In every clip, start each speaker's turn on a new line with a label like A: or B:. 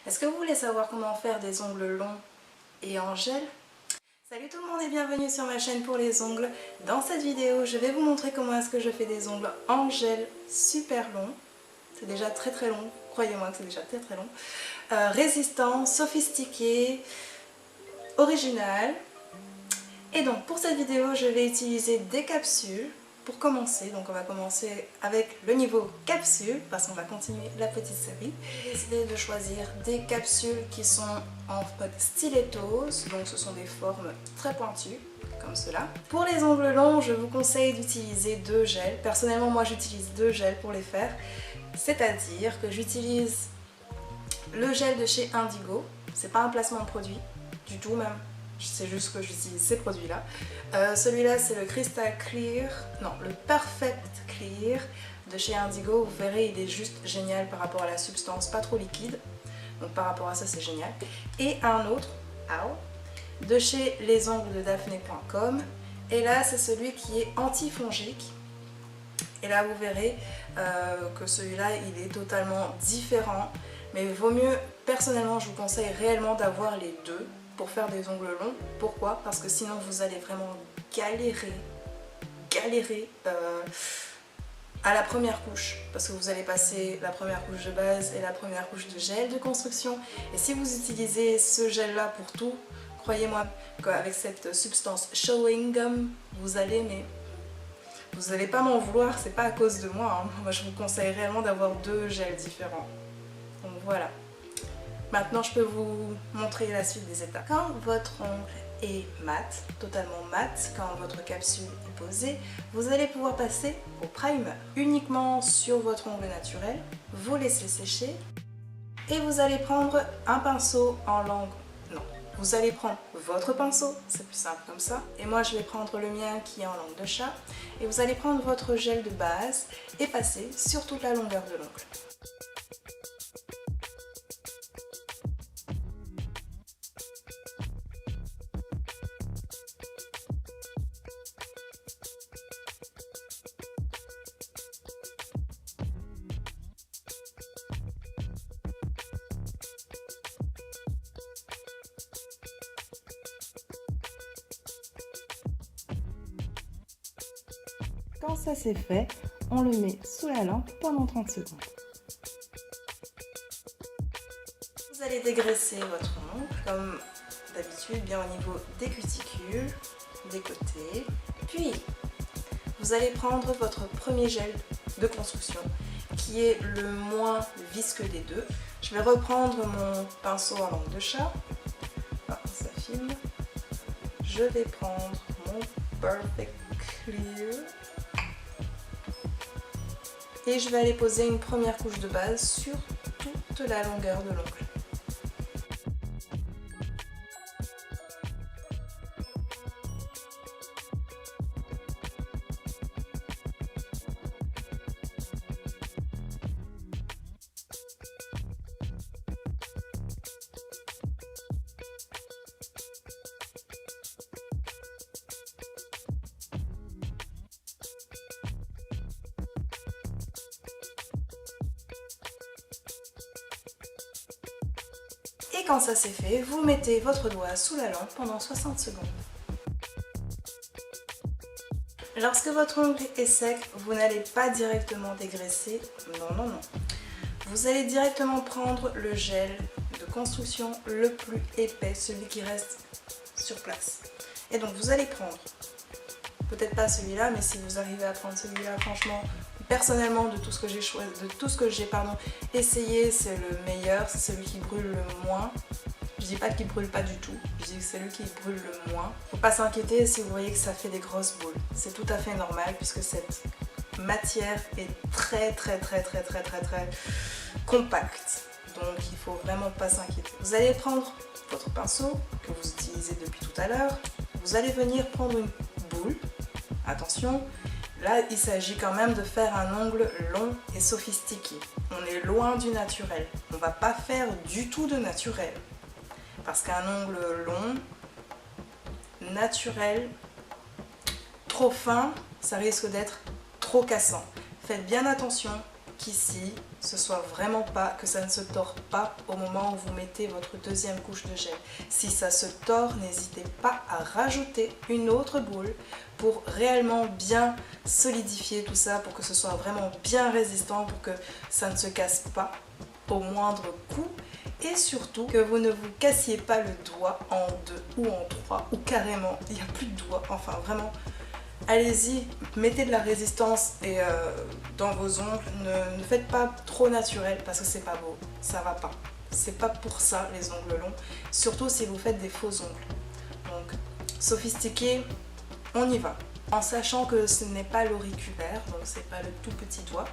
A: Est-ce que vous voulez savoir comment faire des ongles longs et en gel? Salut tout le monde et bienvenue sur ma chaîne pour les ongles. Dans cette vidéo, je vais vous montrer comment est-ce que je fais des ongles en gel super longs. C'est déjà très long, croyez-moi que c'est déjà très long. Résistant, sophistiqué, original. Et donc pour cette vidéo, je vais utiliser des capsules pour commencer. Donc on va commencer avec le niveau capsule parce qu'on va continuer la petite série. J'ai décidé de choisir des capsules qui sont en mode stilettos, donc ce sont des formes très pointues comme cela. Pour les ongles longs, je vous conseille d'utiliser deux gels. Personnellement, moi j'utilise deux gels pour les faire, c'est-à-dire que j'utilise le gel de chez Indigo. C'est pas un placement de produit du tout même. C'est juste que j'utilise ces produits-là. Celui-là, c'est le Crystal Clear, non, le Perfect Clear de chez Indigo. Vous verrez, il est juste génial par rapport à la substance, pas trop liquide. Donc par rapport à ça, c'est génial. Et un autre, de chez lesonglesdedaphné.com. Et là, c'est celui qui est antifongique. Et là, vous verrez que celui-là, il est totalement différent. Mais il vaut mieux, personnellement, je vous conseille réellement d'avoir les deux pour faire des ongles longs. Pourquoi? Parce que sinon vous allez vraiment galérer à la première couche, parce que vous allez passer la première couche de base et la première couche de gel de construction, et si vous utilisez ce gel là pour tout, croyez-moi qu'avec cette substance chewing gum, vous allez, mais vous n'allez pas m'en vouloir, c'est pas à cause de moi, hein. Moi je vous conseille réellement d'avoir deux gels différents. Donc voilà. Maintenant, je peux vous montrer la suite des étapes. Quand votre ongle est mat, totalement mat, quand votre capsule est posée, vous allez pouvoir passer au primer. Uniquement sur votre ongle naturel, vous laissez sécher et vous allez prendre un pinceau en langue. Non, vous allez prendre votre pinceau, c'est plus simple comme ça. Et moi, je vais prendre le mien qui est en langue de chat. Et vous allez prendre votre gel de base et passer sur toute la longueur de l'ongle. Quand ça c'est fait, on le met sous la lampe pendant 30 secondes. Vous allez dégraisser votre ongle comme d'habitude, bien au niveau des cuticules, des côtés. Puis, vous allez prendre votre premier gel de construction qui est le moins visqueux des deux. Je vais reprendre mon pinceau en langue de chat. Ah, ça filme. Je vais prendre mon Perfect Clear. Et je vais aller poser une première couche de base sur toute la longueur de l'ongle. Et quand ça c'est fait, vous mettez votre doigt sous la lampe pendant 60 secondes. Lorsque votre ongle est sec, vous n'allez pas directement dégraisser, non. Vous allez directement prendre le gel de construction le plus épais, celui qui reste sur place. Et donc vous allez prendre, peut-être pas celui-là, mais si vous arrivez à prendre celui-là, franchement, personnellement, de tout ce que j'ai essayé, c'est le meilleur, c'est celui qui brûle le moins. Je dis pas qu'il brûle pas du tout, je dis que c'est celui qui brûle le moins. Faut pas s'inquiéter si vous voyez que ça fait des grosses boules. C'est tout à fait normal puisque cette matière est très compacte. Donc il faut vraiment pas s'inquiéter. Vous allez prendre votre pinceau que vous utilisez depuis tout à l'heure. Vous allez venir prendre une boule. Attention. Là, il s'agit quand même de faire un ongle long et sophistiqué. On est loin du naturel. On ne va pas faire du tout de naturel. Parce qu'un ongle long, naturel, trop fin, ça risque d'être trop cassant. Faites bien attention, qu'ici, ce soit vraiment pas, que ça ne se tord pas au moment où vous mettez votre deuxième couche de gel. Si ça se tord, n'hésitez pas à rajouter une autre boule pour réellement bien solidifier tout ça, pour que ce soit vraiment bien résistant, pour que ça ne se casse pas au moindre coup. Et surtout que vous ne vous cassiez pas le doigt en 2 ou en 3 ou carrément, il n'y a plus de doigt, enfin vraiment. Allez-y, mettez de la résistance et dans vos ongles, ne faites pas trop naturel parce que c'est pas beau, ça va pas. C'est pas pour ça les ongles longs, surtout si vous faites des faux ongles. Donc sophistiqué, on y va. En sachant que ce n'est pas l'auriculaire, donc c'est pas le tout petit doigt,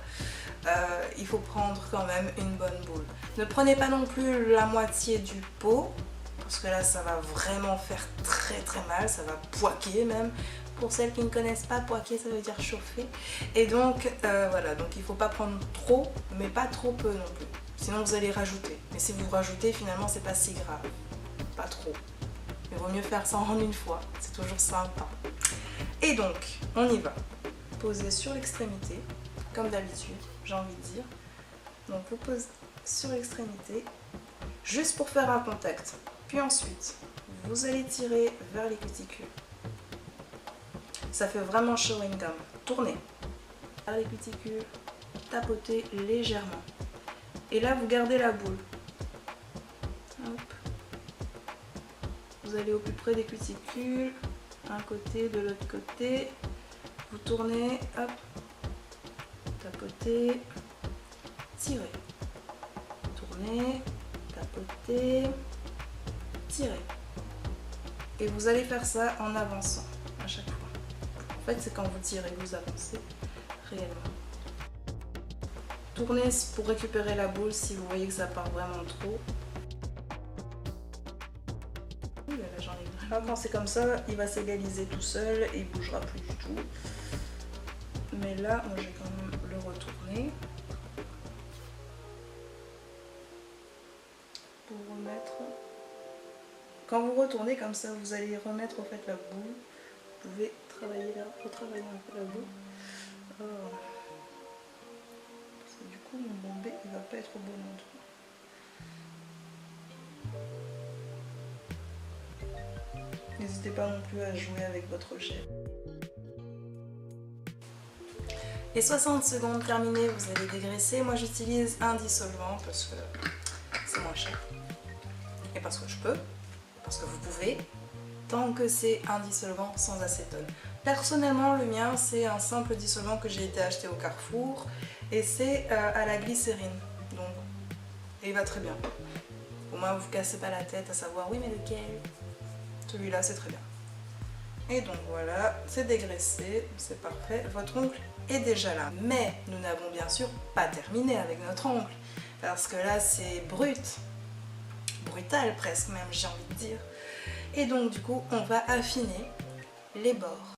A: il faut prendre quand même une bonne boule. Ne prenez pas non plus la moitié du pot, parce que là ça va vraiment faire très très mal, ça va poiquer même. Pour celles qui ne connaissent pas, poiquer ça veut dire chauffer. Et donc voilà, donc il ne faut pas prendre trop, mais pas trop peu non plus. Sinon vous allez rajouter. Mais si vous rajoutez, finalement c'est pas si grave. Pas trop. Mais vaut mieux faire ça en une fois, c'est toujours sympa. Et donc, on y va. Posez sur l'extrémité, comme d'habitude, j'ai envie de dire. Donc vous posez sur l'extrémité, juste pour faire un contact. Puis ensuite, vous allez tirer vers les cuticules. Ça fait vraiment chewing gum. Tournez vers les cuticules, tapotez légèrement. Et là, vous gardez la boule. Hop. Vous allez au plus près des cuticules, un côté, de l'autre côté. Vous tournez, hop, tapotez, tirez. Tournez, tapotez, tirez. Et vous allez faire ça en avançant à chaque fois. En fait, c'est quand vous tirez que vous avancez réellement. Tournez pour récupérer la boule si vous voyez que ça part vraiment trop. Là, j'en ai vraiment. Quand c'est comme ça, il va s'égaliser tout seul et il ne bougera plus du tout. Mais là, moi, je vais quand même le retourner pour remettre. Quand vous retournez comme ça, vous allez remettre en fait la boule. Vous pouvez travailler là, retravailler un peu la boule. Parce que du coup, mon bombé, il va pas être au bon endroit. N'hésitez pas non plus à jouer avec votre gel. Les 60 secondes terminées, vous allez dégraisser. Moi, j'utilise un dissolvant parce que c'est moins cher. Et parce que je peux, parce que vous pouvez. Tant que c'est un dissolvant sans acétone. Personnellement, le mien, c'est un simple dissolvant que j'ai été acheté au Carrefour et c'est à la glycérine. Donc, il va très bien. Au moins, vous ne vous cassez pas la tête à savoir, oui, mais lequel? Celui-là, c'est très bien. Et donc voilà, c'est dégraissé, c'est parfait. Votre ongle est déjà là. Mais nous n'avons bien sûr pas terminé avec notre ongle. Parce que là, c'est brut. Brutal presque même, j'ai envie de dire. Et donc du coup, on va affiner les bords.